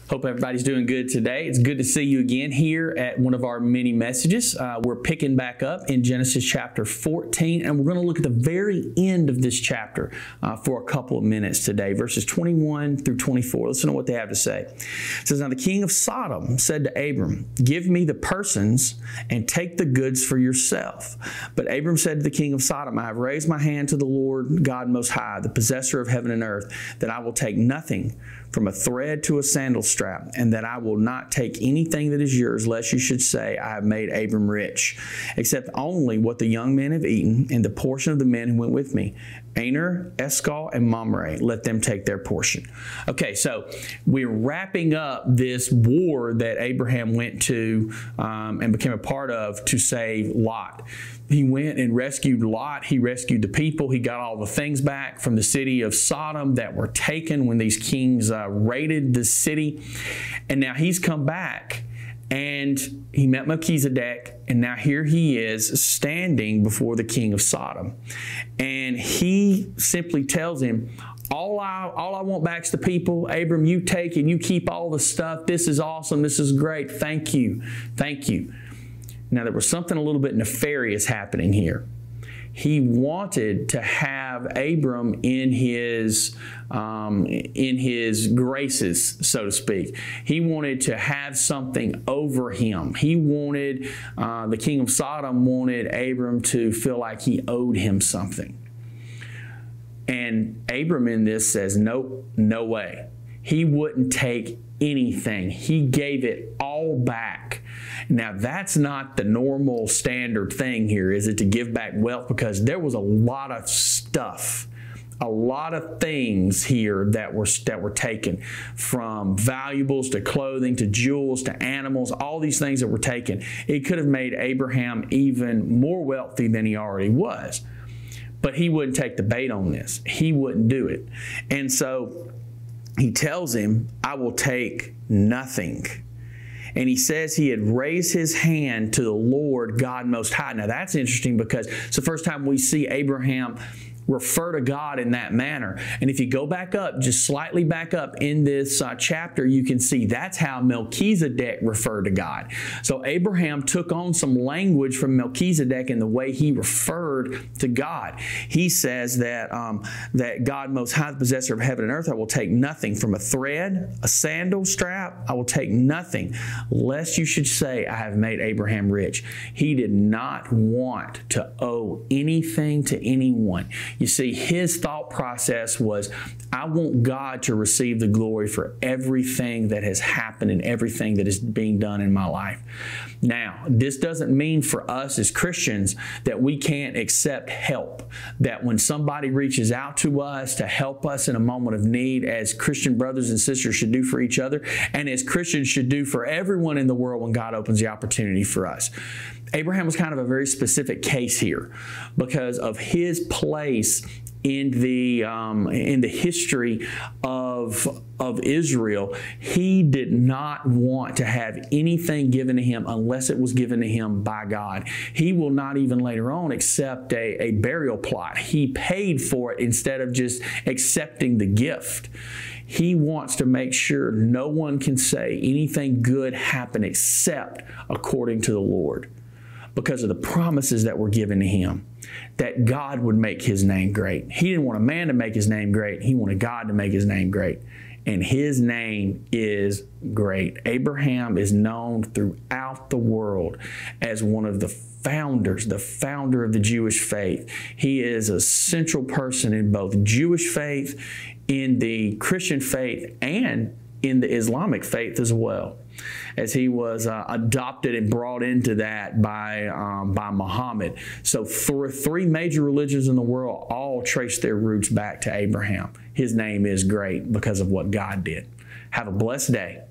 Hope everybody's doing good today. It's good to see you again here at one of our mini messages. We're picking back up in Genesis chapter 14, and we're going to look at the very end of this chapter for a couple of minutes today, verses 21 through 24. Listen to what they have to say. It says, "Now the king of Sodom said to Abram, 'Give me the persons and take the goods for yourself.' But Abram said to the king of Sodom, 'I have raised my hand to the Lord God Most High, the possessor of heaven and earth, that I will take nothing from a thread to a sandal strap, and that I will not take anything that is yours, lest you should say, I have made Abram rich, except only what the young men have eaten, and the portion of the men who went with me. Aner, Eshcol, and Mamre, let them take their portion.'" Okay, so we're wrapping up this war that Abraham went to and became a part of to save Lot. He went and rescued Lot. He rescued the people. He got all the things back from the city of Sodom that were taken when these kings raided the city. And now he's come back and he met Melchizedek, and now here he is standing before the king of Sodom. And he simply tells him, all I want back is the people. Abram, you take and you keep all the stuff. This is awesome. This is great. Thank you. Thank you. Now, there was something a little bit nefarious happening here. He wanted to have Abram in his graces, so to speak. He wanted to have something over him. He wanted, the king of Sodom wanted Abram to feel like he owed him something. And Abram in this says, nope, no way. He wouldn't take anything. He gave it all back. Now, that's not the normal standard thing here, is it, to give back wealth? Because there was a lot of stuff, a lot of things here that were taken, from valuables to clothing to jewels to animals, all these things that were taken. It could have made Abraham even more wealthy than he already was. But he wouldn't take the bait on this. He wouldn't do it. And so he tells him, I will take nothing. And he says he had raised his hand to the Lord God Most High. Now that's interesting because it's the first time we see Abraham refer to God in that manner. And if you go back up, just slightly back up in this chapter, you can see that's how Melchizedek referred to God. So Abraham took on some language from Melchizedek in the way he referred to God. He says that, that God Most High, the possessor of heaven and earth, I will take nothing from a thread, a sandal strap. I will take nothing, lest you should say, I have made Abraham rich. He did not want to owe anything to anyone. You see, his thought process was, I want God to receive the glory for everything that has happened and everything that is being done in my life. Now, this doesn't mean for us as Christians that we can't accept help, that when somebody reaches out to us to help us in a moment of need, as Christian brothers and sisters should do for each other, and as Christians should do for everyone in the world when God opens the opportunity for us. Abraham was kind of a very specific case here because of his place in the history of Israel. He did not want to have anything given to him unless it was given to him by God. He will not even later on accept a burial plot. He paid for it instead of just accepting the gift. He wants to make sure no one can say anything good happened except according to the Lord, because of the promises that were given to him, that God would make his name great. He didn't want a man to make his name great. He wanted God to make his name great. And his name is great. Abraham is known throughout the world as one of the founders, the founder of the Jewish faith. He is a central person in both Jewish faith, in the Christian faith, and in the Islamic faith as well, as he was adopted and brought into that by Muhammad. So three major religions in the world all trace their roots back to Abraham. His name is great because of what God did. Have a blessed day.